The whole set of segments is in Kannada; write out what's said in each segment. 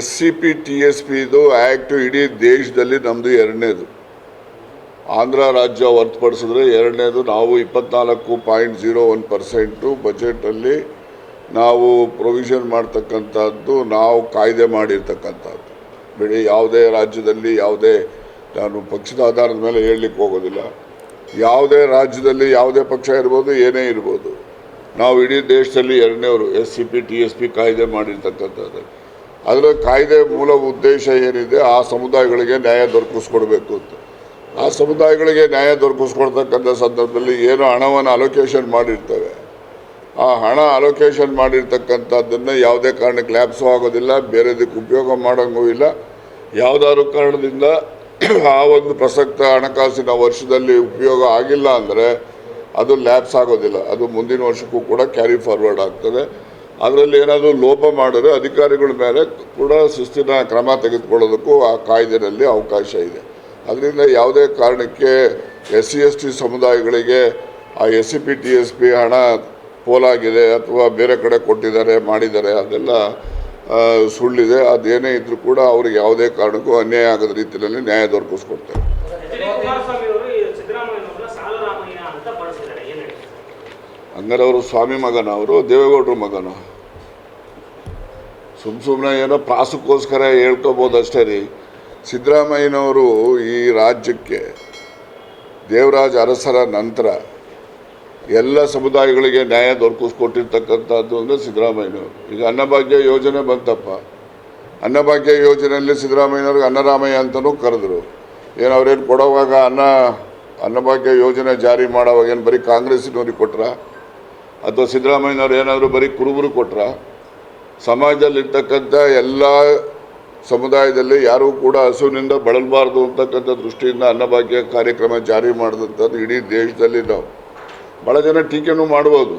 SCP TSP ಇದು ಆ್ಯಕ್ಟ್ ಇಡೀ ದೇಶದಲ್ಲಿ ನಮ್ಮದು ಎರಡನೇದು. ಆಂಧ್ರ ರಾಜ್ಯ ಹೊರತುಪಡಿಸಿದ್ರೆ ಎರಡನೇದು. ನಾವು 24.01% ಬಜೆಟಲ್ಲಿ ನಾವು ಪ್ರೊವಿಷನ್ ಮಾಡ್ತಕ್ಕಂಥದ್ದು, ನಾವು ಕಾಯ್ದೆ ಮಾಡಿರ್ತಕ್ಕಂಥದ್ದು. ಬಿಡಿ, ಯಾವುದೇ ರಾಜ್ಯದಲ್ಲಿ ಯಾವುದೇ, ನಾನು ಪಕ್ಷದ ಆಧಾರದ ಮೇಲೆ ಹೇಳಲಿಕ್ಕೆ ಹೋಗೋದಿಲ್ಲ, ಯಾವುದೇ ರಾಜ್ಯದಲ್ಲಿ ಯಾವುದೇ ಪಕ್ಷ ಇರ್ಬೋದು, ಏನೇ ಇರ್ಬೋದು, ನಾವು ಇಡೀ ದೇಶದಲ್ಲಿ ಎರಡನೇವರು SCP TSP ಕಾಯ್ದೆ ಮಾಡಿರ್ತಕ್ಕಂಥದ್ದು. ಅದರ ಕಾಯ್ದೆ ಮೂಲ ಉದ್ದೇಶ ಏನಿದೆ, ಆ ಸಮುದಾಯಗಳಿಗೆ ನ್ಯಾಯ ದೊರಕಿಸ್ಕೊಡ್ಬೇಕು ಅಂತ. ಆ ಸಮುದಾಯಗಳಿಗೆ ನ್ಯಾಯ ದೊರಕಿಸ್ಕೊಡ್ತಕ್ಕಂಥ ಸಂದರ್ಭದಲ್ಲಿ ಏನು ಹಣವನ್ನು ಅಲೋಕೇಶನ್ ಮಾಡಿರ್ತವೆ, ಆ ಹಣ ಅಲೋಕೇಶನ್ ಮಾಡಿರ್ತಕ್ಕಂಥದ್ದನ್ನು ಯಾವುದೇ ಕಾರಣಕ್ಕೆ ಲ್ಯಾಪ್ಸು ಆಗೋದಿಲ್ಲ, ಬೇರೆದಕ್ಕೆ ಉಪಯೋಗ ಮಾಡೋಂಗೂ ಇಲ್ಲ. ಯಾವುದಾದ್ರು ಕಾರಣದಿಂದ ಆ ಒಂದು ಪ್ರಸಕ್ತ ಹಣಕಾಸಿನ ವರ್ಷದಲ್ಲಿ ಉಪಯೋಗ ಆಗಿಲ್ಲ ಅಂದರೆ ಅದು ಲ್ಯಾಪ್ಸ್ ಆಗೋದಿಲ್ಲ, ಅದು ಮುಂದಿನ ವರ್ಷಕ್ಕೂ ಕೂಡ ಕ್ಯಾರಿ ಫಾರ್ವರ್ಡ್ ಆಗ್ತದೆ. ಅದರಲ್ಲಿ ಏನಾದರೂ ಲೋಪ ಮಾಡಿದ್ರೆ ಅಧಿಕಾರಿಗಳ ಮೇಲೆ ಕೂಡ ಶಿಸ್ತಿನ ಕ್ರಮ ತೆಗೆದುಕೊಳ್ಳೋದಕ್ಕೂ ಆ ಕಾಯ್ದೆಯಲ್ಲಿ ಅವಕಾಶ ಇದೆ. ಅದರಿಂದ ಯಾವುದೇ ಕಾರಣಕ್ಕೆ SC/ST ಸಮುದಾಯಗಳಿಗೆ ಆ SCP TSP ಹಣ ಪೋಲಾಗಿದೆ ಅಥವಾ ಬೇರೆ ಕಡೆ ಕೊಟ್ಟಿದ್ದಾರೆ, ಮಾಡಿದ್ದಾರೆ, ಅದೆಲ್ಲ ಸುಳ್ಳಿದೆ. ಅದೇನೇ ಇದ್ರೂ ಕೂಡ ಅವ್ರಿಗೆ ಯಾವುದೇ ಕಾರಣಕ್ಕೂ ಅನ್ಯಾಯ ಆಗದ ರೀತಿಯಲ್ಲಿ ನ್ಯಾಯ ದೊರಕಿಸ್ಕೊಡ್ತಾರೆ. ಹಂಗಾರೆ ಅವರು ಸ್ವಾಮಿ ಮಗನ, ಅವರು ದೇವೇಗೌಡರ ಮಗನ? ಸುಮ್ಮನೆ ಏನೋ ಪ್ರಾಸಕ್ಕೋಸ್ಕರ ಹೇಳ್ಕೋಬೋದು ಅಷ್ಟೇ ರೀ. ಸಿದ್ದರಾಮಯ್ಯನವರು ಈ ರಾಜ್ಯಕ್ಕೆ ದೇವರಾಜ ಅರಸರ ನಂತರ ಎಲ್ಲ ಸಮುದಾಯಗಳಿಗೆ ನ್ಯಾಯ ದೊರಕಿಸ್ಕೊಟ್ಟಿರ್ತಕ್ಕಂಥದ್ದು ಅಂದರೆ ಸಿದ್ದರಾಮಯ್ಯನವರು. ಈಗ ಅನ್ನಭಾಗ್ಯ ಯೋಜನೆ ಬಂತಪ್ಪ, ಅನ್ನಭಾಗ್ಯ ಯೋಜನೆಯಲ್ಲಿ ಸಿದ್ದರಾಮಯ್ಯನವ್ರಿಗೆ ಅನ್ನರಾಮಯ್ಯ ಅಂತಲೂ ಕರೆದ್ರು. ಏನು ಅವ್ರೇನು ಕೊಡೋವಾಗ ಅನ್ನಭಾಗ್ಯ ಯೋಜನೆ ಜಾರಿ ಮಾಡೋವಾಗ ಏನು ಬರೀ ಕಾಂಗ್ರೆಸ್ಸಿನವ್ರಿಗೆ ಕೊಟ್ರ, ಅಥವಾ ಸಿದ್ದರಾಮಯ್ಯನವ್ರು ಏನಾದರೂ ಬರೀ ಕುರುಬರು ಕೊಟ್ರ? ಸಮಾಜದಲ್ಲಿರ್ತಕ್ಕಂಥ ಎಲ್ಲ ಸಮುದಾಯದಲ್ಲಿ ಯಾರೂ ಕೂಡ ಹಸುವಿನಿಂದ ಬಳಲಬಾರ್ದು ಅಂತಕ್ಕಂಥ ದೃಷ್ಟಿಯಿಂದ ಅನ್ನಭಾಗ್ಯ ಕಾರ್ಯಕ್ರಮ ಜಾರಿ ಮಾಡಿದಂಥದ್ದು ಇಡೀ ದೇಶದಲ್ಲಿ. ನಾವು ಭಾಳ ಜನ ಟೀಕೆನೂ ಮಾಡ್ಬೋದು,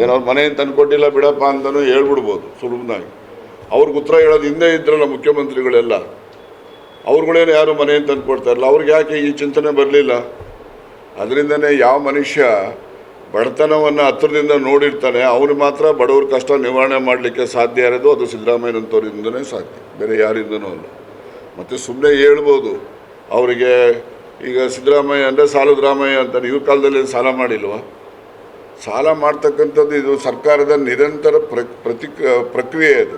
ಏನೋ ಮನೆಯನ್ನು ತಂದುಕೊಟ್ಟಿಲ್ಲ ಬಿಡಪ್ಪ ಅಂತಲೂ ಹೇಳ್ಬಿಡ್ಬೋದು ಸುಲಭನಾಗಿ. ಅವ್ರಿಗೆ ಉತ್ತರ ಹೇಳೋದು ಹಿಂದೆ ಇದ್ರಲ್ಲ ಮುಖ್ಯಮಂತ್ರಿಗಳೆಲ್ಲ, ಅವ್ರುಗಳೇನು ಯಾರು ಮನೆಯನ್ನು ತಂದು ಕೊಡ್ತಾ ಇರಲ್ಲ, ಅವ್ರಿಗೆ ಯಾಕೆ ಈ ಚಿಂತನೆ ಬರಲಿಲ್ಲ? ಅದರಿಂದನೇ ಯಾವ ಮನುಷ್ಯ ಬಡತನವನ್ನು ಹತ್ತಿರದಿಂದ ನೋಡಿರ್ತಾನೆ ಅವನು ಮಾತ್ರ ಬಡವ್ರ ಕಷ್ಟ ನಿವಾರಣೆ ಮಾಡಲಿಕ್ಕೆ ಸಾಧ್ಯ ಇರೋದು, ಅದು ಸಿದ್ದರಾಮಯ್ಯನಂತವರಿಂದನೇ ಸಾಧ್ಯ, ಬೇರೆ ಯಾರಿಂದನೂ ಅಲ್ಲ. ಮತ್ತು ಸುಮ್ಮನೆ ಹೇಳ್ಬೋದು ಅವರಿಗೆ, ಈಗ ಸಿದ್ದರಾಮಯ್ಯ ಅಂದರೆ ಸಾಲದ ರಾಮಯ್ಯ ಅಂತಾನೆ. ಇವ್ರ ಕಾಲದಲ್ಲಿ ಸಾಲ ಮಾಡಿಲ್ವ? ಸಾಲ ಮಾಡ್ತಕ್ಕಂಥದ್ದು ಇದು ಸರ್ಕಾರದ ನಿರಂತರ ಪ್ರಕ್ರಿಯೆ ಅದು.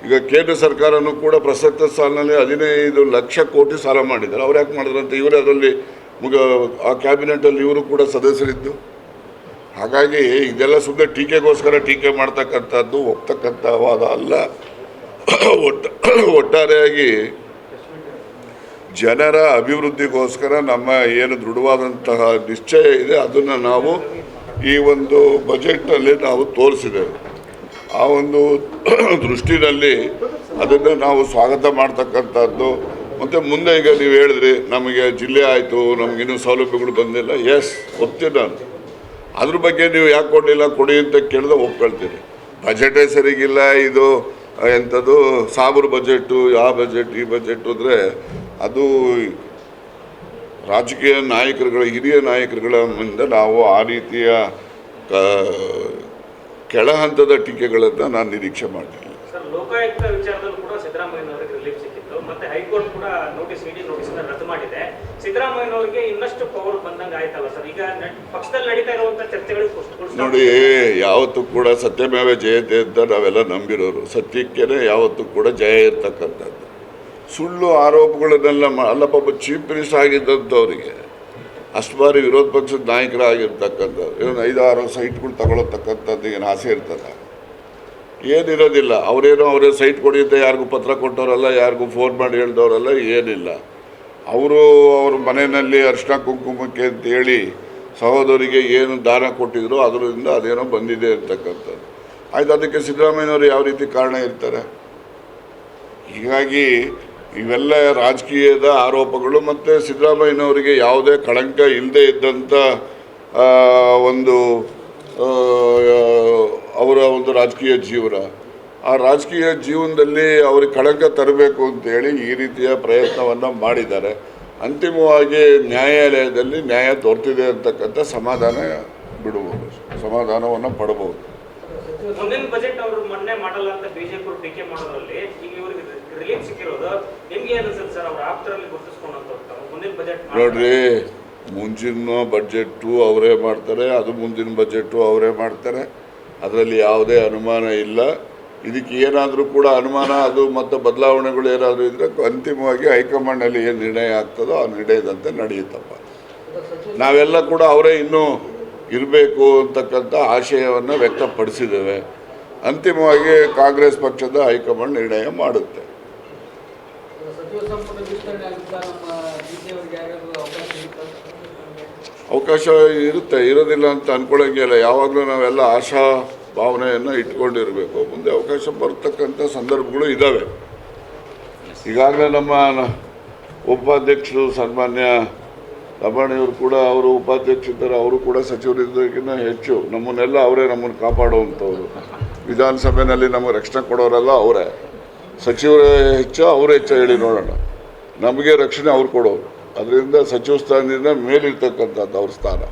ಈಗ ಕೇಂದ್ರ ಸರ್ಕಾರನೂ ಕೂಡ ಪ್ರಸಕ್ತ ಸಾಲಿನಲ್ಲಿ 15 ಲಕ್ಷ ಕೋಟಿ ಸಾಲ ಮಾಡಿದ್ದಾರೆ. ಅವ್ರು ಯಾಕೆ ಮಾಡಿದ್ರಂತೆ? ಇವರೇ ಅದರಲ್ಲಿ ಆ ಕ್ಯಾಬಿನೆಟಲ್ಲಿ ಇವರು ಕೂಡ ಸದಸ್ಯರಿದ್ದು. ಹಾಗಾಗಿ ಇದೆಲ್ಲ ಸುಮ್ಮನೆ ಟೀಕೆಗೋಸ್ಕರ ಟೀಕೆ ಮಾಡ್ತಕ್ಕಂಥದ್ದು ಒಪ್ತಕ್ಕಂಥ ವಾದ ಅಲ್ಲ. ಒಟ್ಟಾರೆಯಾಗಿ ಜನರ ಅಭಿವೃದ್ಧಿಗೋಸ್ಕರ ನಮ್ಮ ಏನು ದೃಢವಾದಂತಹ ನಿಶ್ಚಯ ಇದೆ ಅದನ್ನು ನಾವು ಈ ಒಂದು ಬಜೆಟ್ನಲ್ಲಿ ನಾವು ತೋರಿಸಿದ್ದೇವೆ. ಆ ಒಂದು ದೃಷ್ಟಿನಲ್ಲಿ ಅದನ್ನು ನಾವು ಸ್ವಾಗತ ಮಾಡ್ತಕ್ಕಂಥದ್ದು. ಮತ್ತು ಮುಂದೆ ಈಗ ನೀವು ಹೇಳಿದ್ರಿ ನಮಗೆ ಜಿಲ್ಲೆ ಆಯಿತು, ನಮಗಿನ್ನೂ ಸೌಲಭ್ಯಗಳು ಬಂದಿಲ್ಲ. ಎಸ್, ಒಪ್ತೀನಿ ನಾನು. ಅದ್ರ ಬಗ್ಗೆ ನೀವು ಯಾಕೆ ಕೊಡಲಿಲ್ಲ, ಕೊಡಿ ಅಂತ ಕೇಳಿದ್ರೆ ಒಪ್ಕೊಳ್ತೀನಿ. ಬಜೆಟೇ ಸರಿಗಿಲ್ಲ, ಇದು ಎಂಥದ್ದು ಸಾಬರು ಬಜೆಟು, ಆ ಬಜೆಟ್ ಈ ಬಜೆಟ್ ಅಂದರೆ ಅದು ರಾಜಕೀಯ ನಾಯಕರುಗಳ, ಹಿರಿಯ ನಾಯಕರುಗಳ ಮುಂದೆ ನಾವು ಆ ರೀತಿಯ ಕೆಳ ಹಂತದ ಟೀಕೆಗಳನ್ನು ನಾನು ನಿರೀಕ್ಷೆ ಮಾಡ್ತೀನಿ. ಸರ್, ಲೋಕಾಯುಕ್ತ ವಿಚಾರದಲ್ಲೂ ಕೂಡ ಸಿದ್ದರಾಮಯ್ಯನವರಿಗೆ ರಿಲೀಫ್ ಸಿಕ್ಕಿತ್ತು, ಮತ್ತೆ ಹೈಕೋರ್ಟ್ ಕೂಡ ನೋಟಿಸ್ ರದ್ದು ಮಾಡಿದೆ. ಸಿದ್ದರಾಮಯ್ಯನವರಿಗೆ ಇನ್ನಷ್ಟು ಪವರ್ ಬಂದಂಗೆ ಆಯ್ತಲ್ಲ ಸರ್? ಈಗ ಪಕ್ಷದಲ್ಲಿ ನಡೀತಾ ಇರುವಂಥ ಚರ್ಚೆಗಳು ನೋಡಿ, ಯಾವತ್ತೂ ಕೂಡ ಸತ್ಯಮೇವ ಜಯತೆ ಅಂತ ನಾವೆಲ್ಲ ನಂಬಿರೋರು. ಸತ್ಯಕ್ಕೇನೆ ಯಾವತ್ತೂ ಕೂಡ ಜಯ ಇರ್ತಕ್ಕಂಥದ್ದು. ಸುಳ್ಳು ಆರೋಪಗಳನ್ನೆಲ್ಲ ಅಲ್ಲಪ್ಪ, ಚೀಫ್ ಮಿನಿಸ್ಟರ್ ಆಗಿದ್ದಂಥವ್ರಿಗೆ ಅಷ್ಟು ಬಾರಿ ವಿರೋಧ ಪಕ್ಷದ ನಾಯಕರಾಗಿರ್ತಕ್ಕಂಥದ್ದು ಏನು 5-6 ಸೈಟ್ಗಳು ತಗೊಳತಕ್ಕಂಥದ್ದು ಏನು ಆಸೆ ಇರ್ತದೆ? ಏನಿರೋದಿಲ್ಲ. ಅವರೇ ಸೈಟ್ ಕೊಡಿ ಅಂತ ಯಾರಿಗೂ ಪತ್ರ ಕೊಟ್ಟವರಲ್ಲ, ಯಾರಿಗೂ ಫೋನ್ ಮಾಡಿ ಹೇಳ್ದವರಲ್ಲ, ಏನಿಲ್ಲ. ಅವ್ರ ಮನೆಯಲ್ಲಿ ಅರಿಶಿನ ಕುಂಕುಮಕ್ಕೆ ಅಂತೇಳಿ ಸಹೋದರಿಗೆ ಏನು ದಾನ ಕೊಟ್ಟಿದ್ರು ಅದರಿಂದ ಅದೇನೋ ಬಂದಿದೆ ಅಂತಕ್ಕಂಥದ್ದು. ಆಯ್ತು, ಅದಕ್ಕೆ ಸಿದ್ದರಾಮಯ್ಯನವರು ಯಾವ ರೀತಿ ಕಾರಣ ಇರ್ತಾರೆ? ಹೀಗಾಗಿ ಇವೆಲ್ಲ ರಾಜಕೀಯದ ಆರೋಪಗಳು. ಮತ್ತು ಸಿದ್ದರಾಮಯ್ಯನವರಿಗೆ ಯಾವುದೇ ಕಳಂಕ ಇಲ್ಲದೆ ಇದ್ದಂಥ ಒಂದು ಅವರ ಒಂದು ರಾಜಕೀಯ ಜೀವನ. ಆ ರಾಜಕೀಯ ಜೀವನದಲ್ಲಿ ಅವ್ರಿಗೆ ಕಳಂಕ ತರಬೇಕು ಅಂತೇಳಿ ಈ ರೀತಿಯ ಪ್ರಯತ್ನವನ್ನು ಮಾಡಿದ್ದಾರೆ. ಅಂತಿಮವಾಗಿ ನ್ಯಾಯಾಲಯದಲ್ಲಿ ನ್ಯಾಯ ದೊರೆತಿದೆ ಅಂತಕ್ಕಂಥ ಸಮಾಧಾನ ಬಿಡಬಹುದು, ಸಮಾಧಾನವನ್ನು ಪಡಬಹುದು. ಮುಂದಿನ ಬಜೆಟ್ ಅವರು ಮೊನ್ನೆ ಮಾಡಲ್ಲ ಅಂತ ಬಿಜೆಪಿ ಟೀಕೆ ಮಾಡೋದ್ರಲ್ಲಿ ಈಗ ಇವರಿಗೆ ಅನಿಸುತ್ತೆ ಸರ್, ಅವ್ರ ಆಪ್ತರಲ್ಲಿ ಗುರುತಿಸ್ಕೊಂಡಂತ ಮುಂದಿನ ಬಜೆಟ್ ನೋಡ್ರಿ, ಮುಂಚಿನ ಬಜೆಟ್ಟು ಅವರೇ ಮಾಡ್ತಾರೆ, ಅದು ಮುಂದಿನ ಬಜೆಟ್ಟು ಅವರೇ ಮಾಡ್ತಾರೆ, ಅದರಲ್ಲಿ ಯಾವುದೇ ಅನುಮಾನ ಇಲ್ಲ. ಇದಕ್ಕೆ ಏನಾದರೂ ಕೂಡ ಅನುಮಾನ ಅದು ಮತ್ತು ಬದಲಾವಣೆಗಳು ಏನಾದರೂ ಇದ್ದರೆ ಅಂತಿಮವಾಗಿ ಹೈಕಮಾಂಡಲ್ಲಿ ಏನು ನಿರ್ಣಯ ಆಗ್ತದೋ ಆ ನಿರ್ಣಯದಂತೆ ನಡೆಯುತ್ತಪ್ಪ. ನಾವೆಲ್ಲ ಕೂಡ ಅವರೇ ಇನ್ನೂ ಇರಬೇಕು ಅಂತಕ್ಕಂಥ ಆಶಯವನ್ನು ವ್ಯಕ್ತಪಡಿಸಿದ್ದೇವೆ. ಅಂತಿಮವಾಗಿ ಕಾಂಗ್ರೆಸ್ ಪಕ್ಷದ ಹೈಕಮಾಂಡ್ ನಿರ್ಣಯ ಮಾಡುತ್ತೆ. ಅವಕಾಶ ಇರುತ್ತೆ, ಇರೋದಿಲ್ಲ ಅಂತ ಅಂದ್ಕೊಳ್ಳೋಂಗಿಲ್ಲ. ಯಾವಾಗಲೂ ನಾವೆಲ್ಲ ಆಶಾ ಭಾವನೆಯನ್ನು ಇಟ್ಕೊಂಡಿರಬೇಕು. ಮುಂದೆ ಅವಕಾಶ ಬರ್ತಕ್ಕಂಥ ಸಂದರ್ಭಗಳು ಇದ್ದಾವೆ. ಈಗಾಗಲೇ ನಮ್ಮ ಉಪಾಧ್ಯಕ್ಷರು ಸನ್ಮಾನ್ಯ ಲಂಬಾಣಿಯವರು ಕೂಡ ಅವರು ಉಪಾಧ್ಯಕ್ಷರಿದ್ದಾರೆ, ಅವರು ಕೂಡ ಸಚಿವರಿದ್ದಕ್ಕಿಂತ ಹೆಚ್ಚು ನಮ್ಮನ್ನೆಲ್ಲ ಅವರೇ ನಮ್ಮನ್ನು ಕಾಪಾಡುವಂಥವ್ರು. ವಿಧಾನಸಭೆಯಲ್ಲಿ ನಮಗೆ ರಕ್ಷಣೆ ಕೊಡೋರೆಲ್ಲ ಅವರೇ. ಸಚಿವರೇ ಹೆಚ್ಚು ಅವರೇ ಹೆಚ್ಚು ಹೇಳಿ ನೋಡೋಣ. ನಮಗೆ ರಕ್ಷಣೆ ಅವ್ರು ಕೊಡೋರು. ಅದರಿಂದ ಸಚಿವ ಸ್ಥಾನದಿಂದ ಮೇಲಿರ್ತಕ್ಕಂಥದ್ದು ಅವ್ರ ಸ್ಥಾನ.